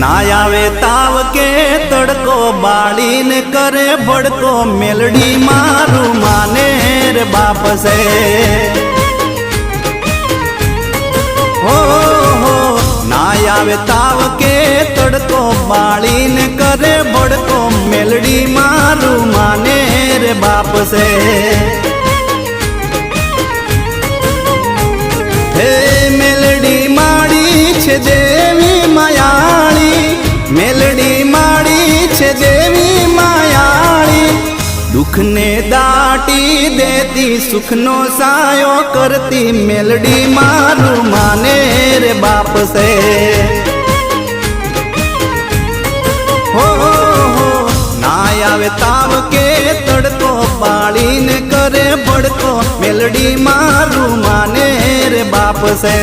ना आवे ताव के तड़को बाड़ी ने करे भड़को मेलडी मारू माने रे बाप से हो ना आवे ताव के तड़को बाड़ी ने करे भड़को मेलडी मारू माने रे बाप से हे मेलडी माड़ी छे देवी मायाड़ी मेलडी माड़ी छे देवी मायाड़ी दुख ने दाटी देती सुख नो सायो करती मेलडी मारू माने रे बाप से हो ना आवे ताव के तड़को पाड़ी ने करे भड़को मेलडी मारू माने रे बाप से।